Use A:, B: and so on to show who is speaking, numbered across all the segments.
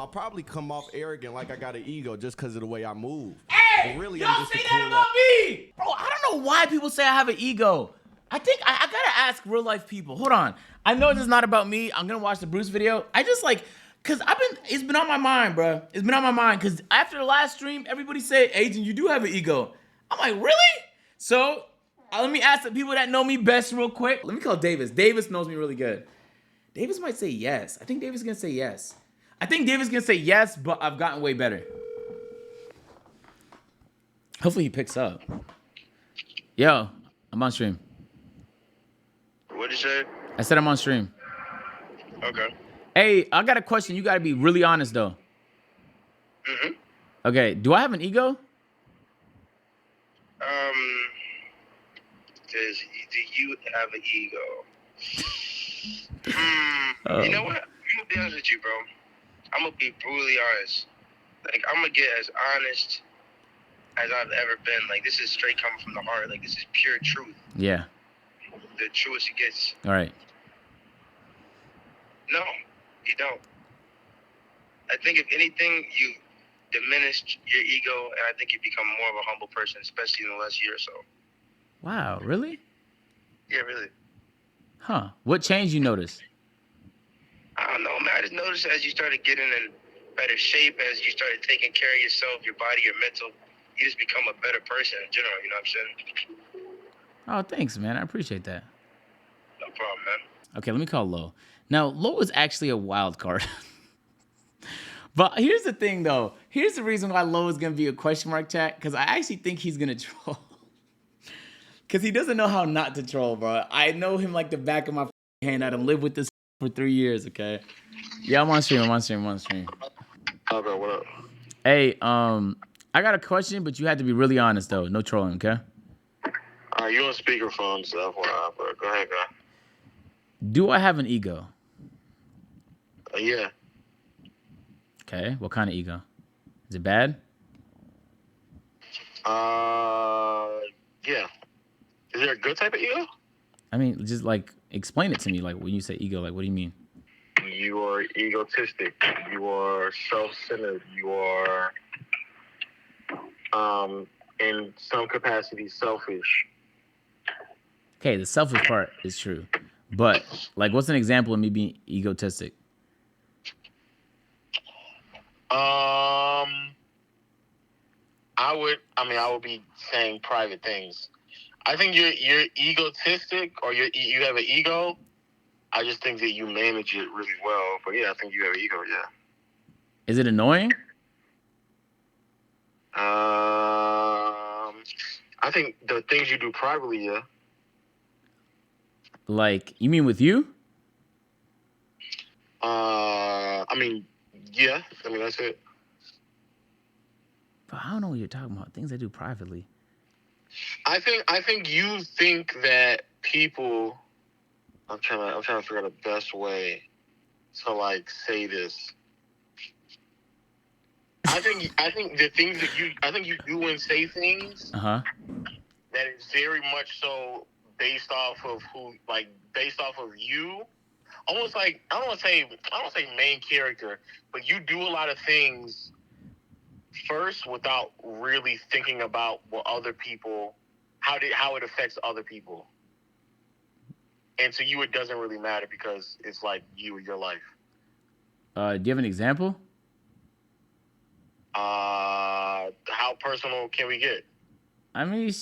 A: I'll probably come off arrogant like I got an ego just because of the way I move.
B: Hey,
A: But really,
B: don't
A: I'm just
B: say
A: a
B: that
A: cool
B: about me, bro. I don't know why people say I have an ego. I think I gotta ask real life people. Hold on. I know this is not about me. I'm gonna watch the Bruce video. I just like, cause it's been on my mind, bro. It's been on my mind. Cause after the last stream, everybody said, Agent, you do have an ego. I'm like, really? So let me ask the people that know me best real quick. Let me call Davis. Davis knows me really good. Davis might say yes. I think Davis is gonna say yes. I think Davis is gonna say yes, but I've gotten way better. Hopefully he picks up. Yo, I'm on stream.
C: What'd you say?
B: I said I'm on stream.
C: Okay.
B: Hey, I got a question. You gotta be really honest though.
C: Mm-hmm.
B: Okay, do I have an ego?
C: Do you have an ego? You know what? I'm gonna be honest with you, bro. I'm gonna be brutally honest. Like, I'm gonna get as honest as I've ever been. Like, this is straight coming from the heart. Like, this is pure truth.
B: Yeah.
C: The truest it gets.
B: All right.
C: No, you don't. I think if anything, you diminished your ego, and I think you become more of a humble person, especially in the last year or so.
B: Wow, really?
C: Yeah, really.
B: Huh. What change you noticed?
C: I don't know, man. I just noticed as you started getting in better shape, as you started taking care of yourself, your body, your mental, you just become a better person in general, you know what I'm saying?
B: Oh, thanks, man. I appreciate that.
C: No problem, man.
B: Okay, let me call Lo. Now, Lo is actually a wild card. But here's the thing, though. Here's the reason why Lo is going to be a question mark chat, because I actually think he's going to troll. Because he doesn't know how not to troll, bro. I know him like the back of my hand. I done lived with this for 3 years, okay? Yeah, I'm on stream.
C: Okay, what up?
B: Hey, I got a question, but you have to be really honest, though. No trolling, okay?
C: All right, you on speakerphone, so but go ahead, guy.
B: Do I have an ego?
C: Yeah.
B: Okay, what kind of ego? Is it bad?
C: Yeah. Is there a good type of ego?
B: I mean, just like explain it to me. Like when you say ego, like what do you mean?
C: You are egotistic. You are self-centered. You are, in some capacity, selfish.
B: Okay, the selfish part is true, but like, what's an example of me being egotistic?
C: I would be saying private things. I think you're egotistic, or you have an ego. I just think that you manage it really well. But yeah, I think you have an ego. Yeah.
B: Is it annoying?
C: I think the things you do privately, yeah.
B: Like, you mean with you?
C: Yeah. That's it.
B: But I don't know what you're talking about. Things I do privately.
C: I think you think that people. I'm trying to figure out the best way to like say this. I think the things that you do and say things that is very much so based off of you. Almost like I don't say main character, but you do a lot of things first without really thinking about what other people, how it affects other people. And to you, it doesn't really matter because it's like you and your life.
B: Do you have an example?
C: How personal can we get?
B: I mean,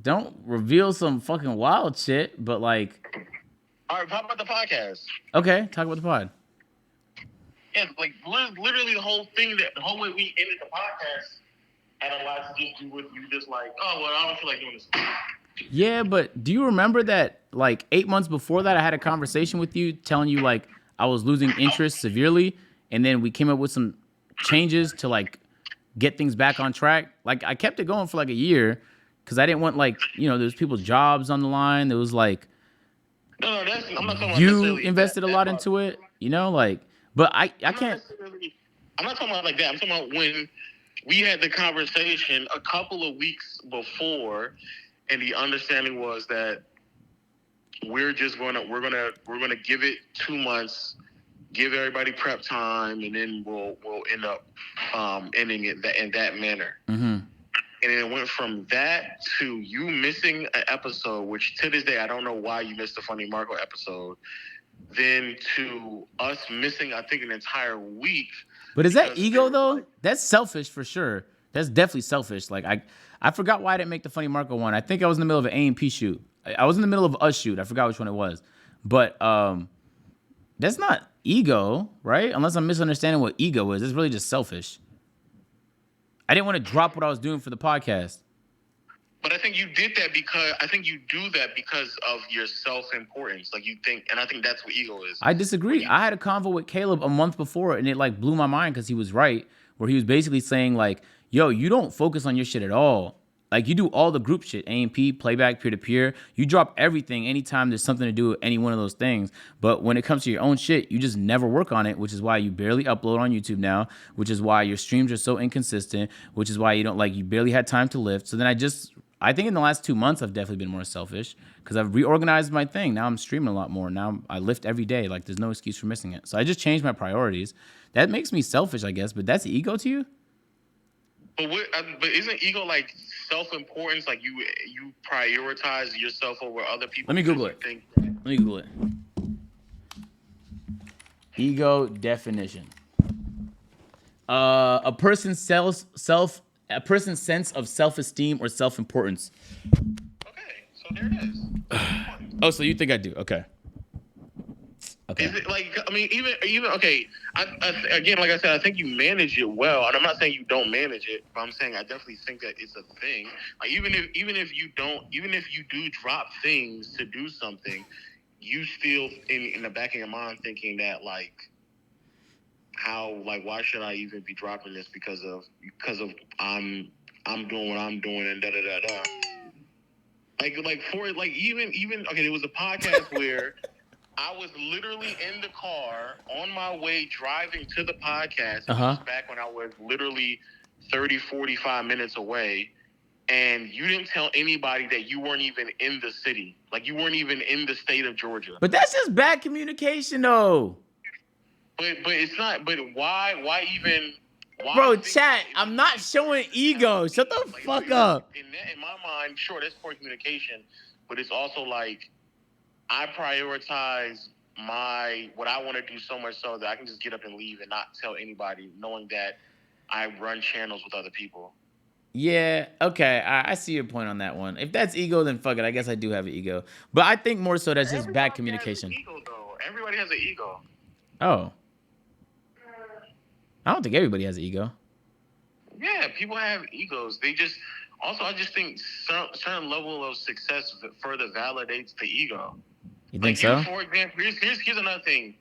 B: don't reveal some fucking wild shit, but like...
C: All right, how about the podcast?
B: Okay, talk about the pod.
C: Yeah, like literally the whole way we ended the podcast had a lot to do with you just like, oh, well, I don't feel like doing this.
B: Yeah, but do you remember that like 8 months before that I had a conversation with you telling you like I was losing interest severely, and then we came up with some changes to like get things back on track? Like I kept it going for like a year because I didn't want like, there's people's jobs on the line. There was like,
C: no, I'm not talking about
B: you invested a lot into it, like, but I can't.
C: I'm not talking about like that. I'm talking about when we had the conversation a couple of weeks before, and the understanding was that we're gonna give it 2 months give everybody prep time, and then we'll end up ending it in that manner.
B: Mm-hmm.
C: And it went from that to you missing an episode, which to this day I don't know why you missed the Funny Marco episode. Then to us missing, I think, an entire week.
B: But is that ego though? That's selfish for sure. That's definitely selfish. Like I forgot why I didn't make the Funny Marco one. I think I was in the middle of an A&P shoot. I was in the middle of us shoot. I forgot which one it was. But that's not ego, right? Unless I'm misunderstanding what ego is. It's really just selfish. I didn't want to drop what I was doing for the podcast.
C: But I think you did that because you do that because of your self-importance. Like you think, and I think that's what ego is.
B: I disagree. I had a convo with Caleb a month before, and it like blew my mind because he was right, where he was basically saying like, yo, you don't focus on your shit at all. Like you do all the group shit, A&P, playback, peer-to-peer. You drop everything anytime there's something to do with any one of those things. But when it comes to your own shit, you just never work on it, which is why you barely upload on YouTube now, which is why your streams are so inconsistent, which is why you barely had time to lift. So then I think in the last 2 months, I've definitely been more selfish because I've reorganized my thing. Now I'm streaming a lot more. Now I lift every day. Like there's no excuse for missing it. So I just changed my priorities. That makes me selfish, I guess. But that's ego to you?
C: But isn't ego like self-importance? Like you prioritize yourself over other people?
B: Let me Google it. Ego definition. A person's sense of self-esteem or self-importance.
C: Okay, so there it is.
B: Oh, so you think I do? Okay.
C: Is it like, I mean, even okay, again, like I said, I think you manage it well, and I'm not saying you don't manage it, but I'm saying I definitely think that it's a thing. Like even if you do drop things to do something, you still in the back of your mind thinking that like, why should I even be dropping this because of I'm doing what I'm doing and da da da da. Even okay, there was a podcast where I was literally in the car on my way driving to the podcast. This was back when I was literally 30, 45 minutes away. And you didn't tell anybody that you weren't even in the city. Like you weren't even in the state of Georgia.
B: But that's just bad communication though.
C: But it's not, but why even...
B: Bro, chat, I'm not showing ego. Shut the fuck up.
C: In my mind, sure, that's poor communication. But it's also like... I prioritize what I want to do so much so that I can just get up and leave and not tell anybody, knowing that I run channels with other people.
B: Yeah, okay, I see your point on that one. If that's ego, then fuck it. I guess I do have an ego. But I think more so that's just bad communication.
C: Everybody has an ego.
B: Oh. I don't think everybody has an ego.
C: Yeah, people have egos. They just... Also, I just think certain level of success further validates the ego.
B: You think so?
C: For example, here's another thing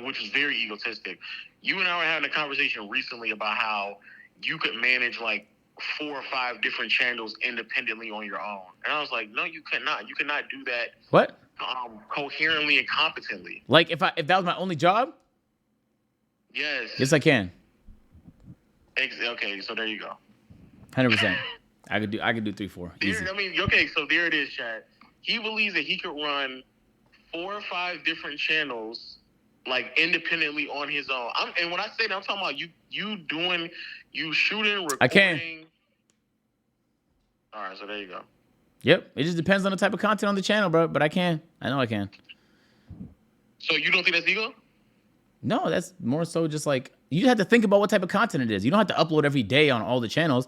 C: which is very egotistic. You and I were having a conversation recently about how you could manage like 4 or 5 different channels independently on your own. And I was like, no, you cannot. You cannot do that.
B: What?
C: Coherently and competently.
B: Like if that was my only job?
C: Yes.
B: Yes, I can.
C: Okay, so there you go.
B: 100%. I could do 3, 4. Easy.
C: So there it is, Chad. He believes that he could run 4 or 5 different channels like independently on his own. And when I say that, I'm talking about you shooting, recording.
B: I can.
C: All right, so there you go.
B: Yep. It just depends on the type of content on the channel, bro. But I can. I know I can.
C: So you don't think that's ego?
B: No, that's more so just like you have to think about what type of content it is. You don't have to upload every day on all the channels.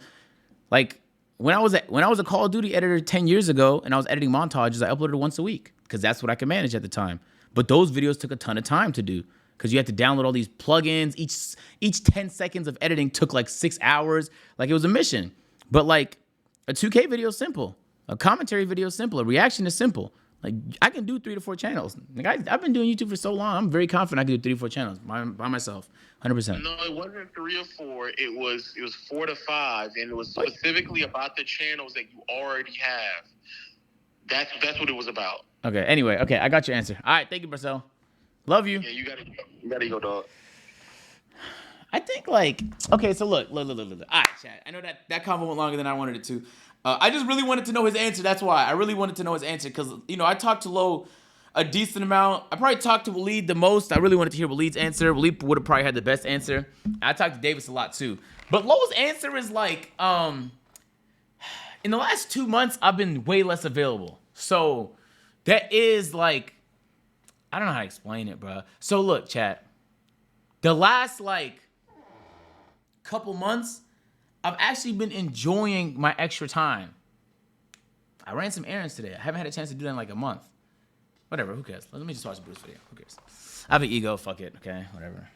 B: Like when I was a Call of Duty editor 10 years ago and I was editing montages, I uploaded once a week because that's what I could manage at the time. But those videos took a ton of time to do because you had to download all these plugins. Each 10 seconds of editing took like 6 hours. Like it was a mission. But like a 2K video is simple. A commentary video is simple. A reaction is simple. Like I can do 3 to 4 channels. Like I've been doing YouTube for so long. I'm very confident I can do 3 to 4 channels by myself, 100%.
C: No, it wasn't 3 or 4. It was 4 to 5, and it was specifically about the channels that you already have. That's what it was about.
B: Okay. Anyway. Okay. I got your answer. All right. Thank you, Marcel. Love you.
C: Yeah, you gotta go, dog.
B: I think like okay. So look. All right, chat. I know that convo went longer than I wanted it to. I just really wanted to know his answer. That's why I really wanted to know his answer because I talked to Lo a decent amount. I probably talked to Waleed the most. I really wanted to hear Waleed's answer. Waleed would have probably had the best answer. I talked to Davis a lot too. But Lo's answer is like, in the last 2 months, I've been way less available. So that is like, I don't know how to explain it, bro. So look, chat. The last like couple months, I've actually been enjoying my extra time. I ran some errands today. I haven't had a chance to do that in like a month. Whatever, who cares? Let me just watch the Bruce video. Who cares? I have an ego, fuck it, okay? Whatever.